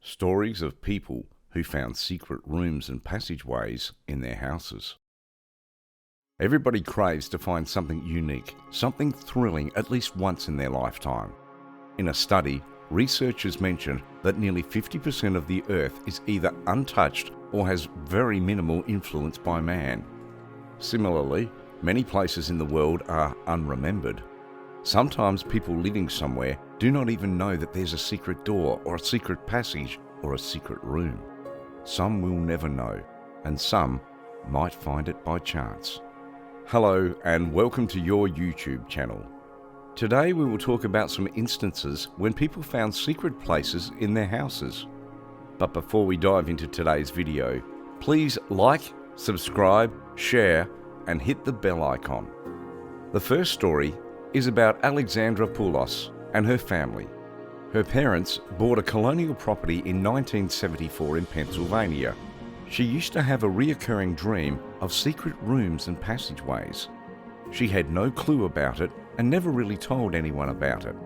Stories of people who found secret rooms and passageways in their houses. Everybody craves to find something unique, something thrilling at least once in their lifetime. In a study, researchers mentioned that nearly 50% of the Earth is either untouched or has very minimal influence by man. Similarly, many places in the world are unremembered. Sometimes people living somewhere do not even know that there's a secret door or a secret passage or a secret room. Some will never know, and some might find it by chance. Hello and welcome to your YouTube channel. Today we will talk about some instances when people found secret places in their houses. But before we dive into today's video, please like, subscribe, share and hit the bell icon. The first story is about Alexandra Poulos and her family. Her parents bought a colonial property in 1974 in Pennsylvania. She used to have a reoccurring dream of secret rooms and passageways. She had no clue about it and never really told anyone about it.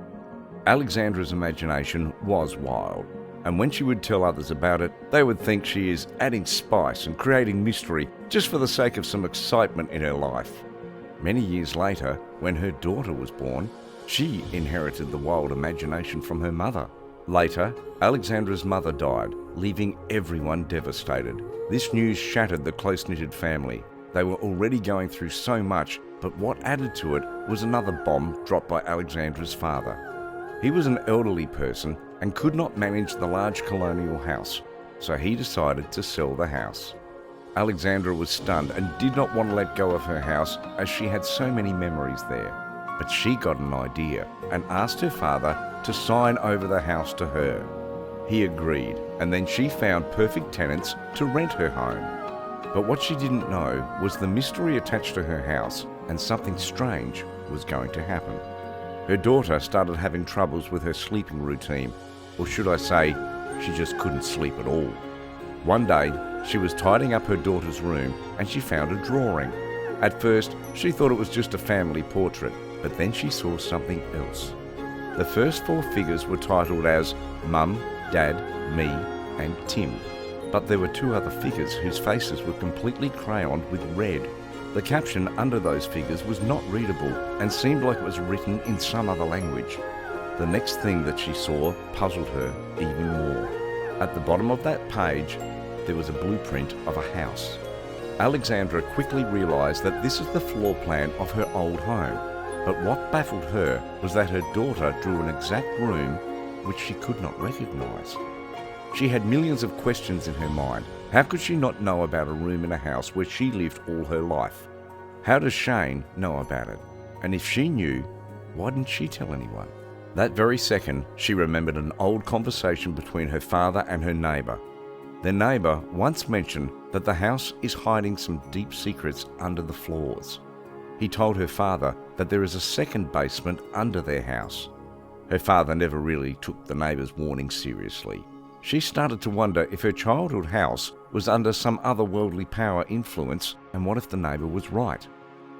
Alexandra's imagination was wild, and when she would tell others about it, they would think she is adding spice and creating mystery just for the sake of some excitement in her life. Many years later, when her daughter was born, she inherited the wild imagination from her mother. Later, Alexandra's mother died, leaving everyone devastated. This news shattered the close-knitted family. They were already going through so much, but what added to it was another bomb dropped by Alexandra's father. He was an elderly person and could not manage the large colonial house, so he decided to sell the house. Alexandra was stunned and did not want to let go of her house as she had so many memories there. But she got an idea and asked her father to sign over the house to her. He agreed, and then she found perfect tenants to rent her home. But what she didn't know was the mystery attached to her house, and something strange was going to happen. Her daughter started having troubles with her sleeping routine, or should I say, she just couldn't sleep at all. One day, she was tidying up her daughter's room and she found a drawing. At first, she thought it was just a family portrait, but then she saw something else. The first four figures were titled as Mum, Dad, Me, and Tim. But there were two other figures whose faces were completely crayoned with red. The caption under those figures was not readable and seemed like it was written in some other language. The next thing that she saw puzzled her even more. At the bottom of that page, there was a blueprint of a house. Alexandra quickly realized that this is the floor plan of her old home. But what baffled her was that her daughter drew an exact room which she could not recognize. She had millions of questions in her mind. How could she not know about a room in a house where she lived all her life? How does Shane know about it? And if she knew, why didn't she tell anyone? That very second, she remembered an old conversation between her father and her neighbor. Their neighbor once mentioned that the house is hiding some deep secrets under the floors. He told her father that there is a second basement under their house. Her father never really took the neighbor's warning seriously. She started to wonder if her childhood house was under some otherworldly power influence, and what if the neighbor was right?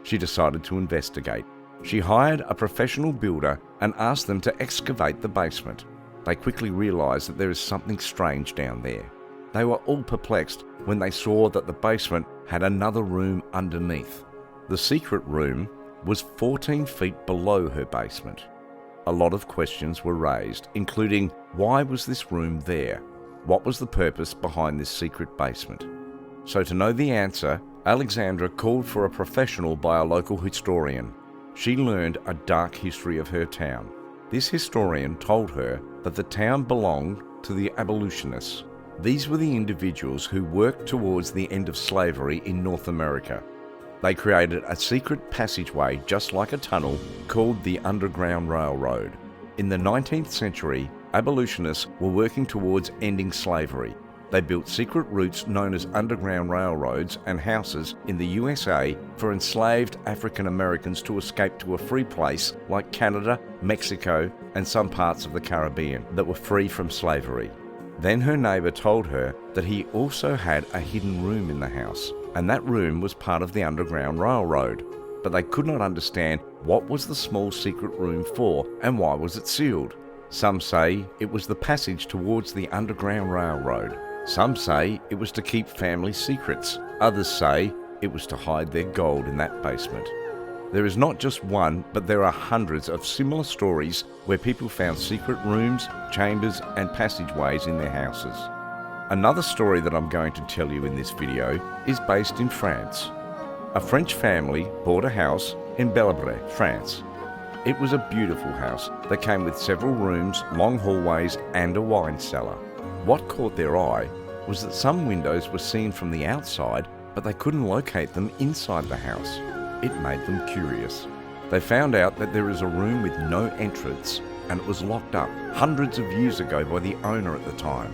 She decided to investigate. She hired a professional builder and asked them to excavate the basement. They quickly realized that there is something strange down there. They were all perplexed when they saw that the basement had another room underneath. The secret room was 14 feet below her basement. A lot of questions were raised, including why was this room there? What was the purpose behind this secret basement? So to know the answer, Alexandra called for a professional by a local historian. She learned a dark history of her town. This historian told her that the town belonged to the abolitionists. These were the individuals who worked towards the end of slavery in North America. They created a secret passageway just like a tunnel called the Underground Railroad. In the 19th century, abolitionists were working towards ending slavery. They built secret routes known as underground railroads and houses in the USA for enslaved African Americans to escape to a free place like Canada, Mexico, and some parts of the Caribbean that were free from slavery. Then her neighbor told her that he also had a hidden room in the house, and that room was part of the Underground Railroad. But they could not understand what was the small secret room for and why was it sealed. Some say it was the passage towards the Underground Railroad. Some say it was to keep family secrets. Others say it was to hide their gold in that basement. There is not just one, but there are hundreds of similar stories where people found secret rooms, chambers, and passageways in their houses. Another story that I'm going to tell you in this video is based in France. A French family bought a house in Bellebray, France. It was a beautiful house that came with several rooms, long hallways, and a wine cellar. What caught their eye was that some windows were seen from the outside, but they couldn't locate them inside the house. It made them curious. They found out that there is a room with no entrance, and it was locked up hundreds of years ago by the owner at the time.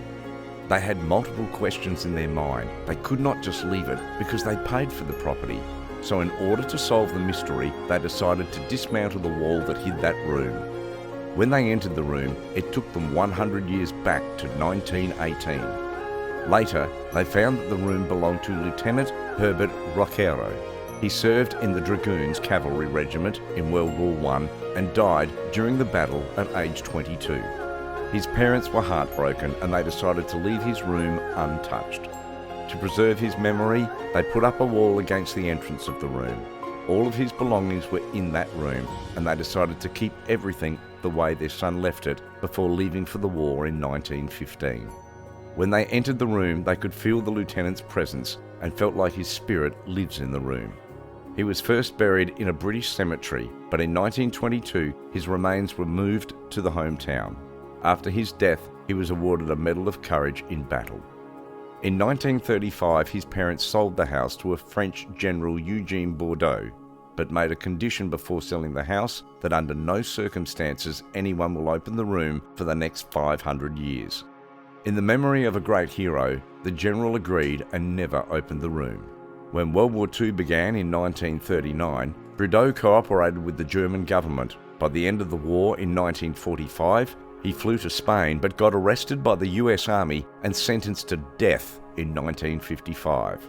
They had multiple questions in their mind. They could not just leave it because they paid for the property. So in order to solve the mystery, they decided to dismantle the wall that hid that room. When they entered the room, it took them 100 years back to 1918. Later, they found that the room belonged to Lieutenant Herbert Rochero. He served in the Dragoons Cavalry Regiment in World War I and died during the battle at age 22. His parents were heartbroken and they decided to leave his room untouched. To preserve his memory, they put up a wall against the entrance of the room. All of his belongings were in that room, and they decided to keep everything the way their son left it before leaving for the war in 1915. When they entered the room, they could feel the lieutenant's presence and felt like his spirit lives in the room. He was first buried in a British cemetery, but in 1922 his remains were moved to the hometown. After his death, he was awarded a Medal of Courage in battle. In 1935, his parents sold the house to a French General Eugene Bordeaux, but made a condition before selling the house that under no circumstances anyone will open the room for the next 500 years. In the memory of a great hero, the general agreed and never opened the room. When World War II began in 1939, Bordeaux cooperated with the German government. By the end of the war in 1945, he flew to Spain but got arrested by the US Army and sentenced to death in 1955.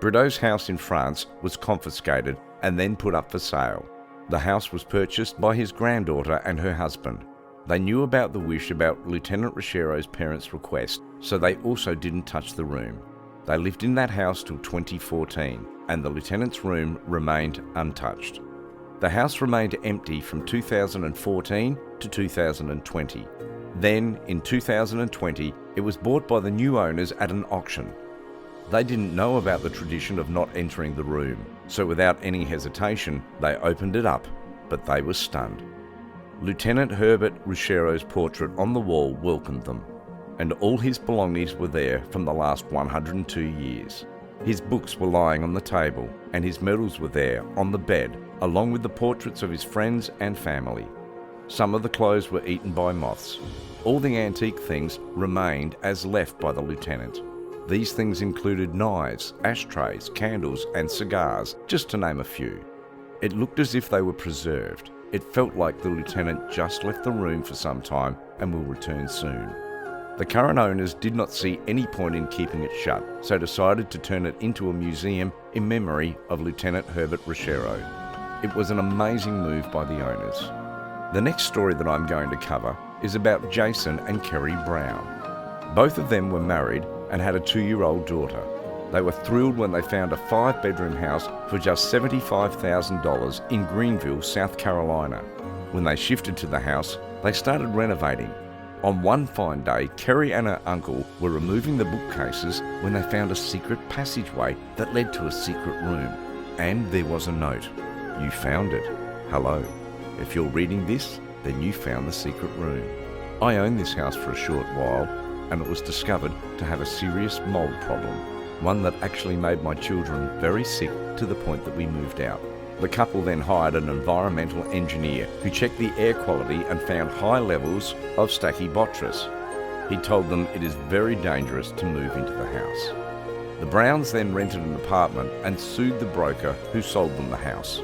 Bordeaux's house in France was confiscated and then put up for sale. The house was purchased by his granddaughter and her husband. They knew about the wish about Lieutenant Rochero's parents' request, so they also didn't touch the room. They lived in that house till 2014, and the lieutenant's room remained untouched. The house remained empty from 2014 to 2020. Then, in 2020, it was bought by the new owners at an auction. They didn't know about the tradition of not entering the room, so without any hesitation, they opened it up, but they were stunned. Lieutenant Herbert Rochero's portrait on the wall welcomed them, and all his belongings were there from the last 102 years. His books were lying on the table, and his medals were there on the bed, along with the portraits of his friends and family. Some of the clothes were eaten by moths. All the antique things remained as left by the lieutenant. These things included knives, ashtrays, candles, and cigars, just to name a few. It looked as if they were preserved. It felt like the lieutenant just left the room for some time and will return soon. The current owners did not see any point in keeping it shut, so decided to turn it into a museum in memory of Lieutenant Herbert Rochero. It was an amazing move by the owners. The next story that I'm going to cover is about Jason and Kerry Brown. Both of them were married and had a 2-year-old daughter. They were thrilled when they found a 5-bedroom house for just $75,000 in Greenville, South Carolina. When they shifted to the house, they started renovating. On one fine day, Kerry and her uncle were removing the bookcases when they found a secret passageway that led to a secret room. And there was a note. You found it. Hello. If you're reading this, then you found the secret room. I owned this house for a short while, and it was discovered to have a serious mold problem, one that actually made my children very sick to the point that we moved out. The couple then hired an environmental engineer who checked the air quality and found high levels of Stachybotrys. He told them it is very dangerous to move into the house. The Browns then rented an apartment and sued the broker who sold them the house.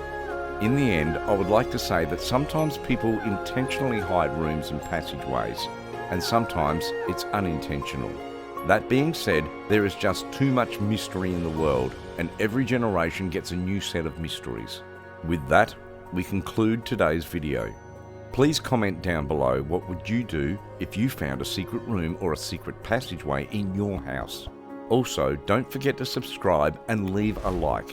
In the end, I would like to say that sometimes people intentionally hide rooms and passageways, and sometimes it's unintentional. That being said, there is just too much mystery in the world, and every generation gets a new set of mysteries. With that, we conclude today's video. Please comment down below what would you do if you found a secret room or a secret passageway in your house. Also, don't forget to subscribe and leave a like.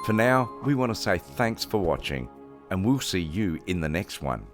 For now, we want to say thanks for watching, and we'll see you in the next one.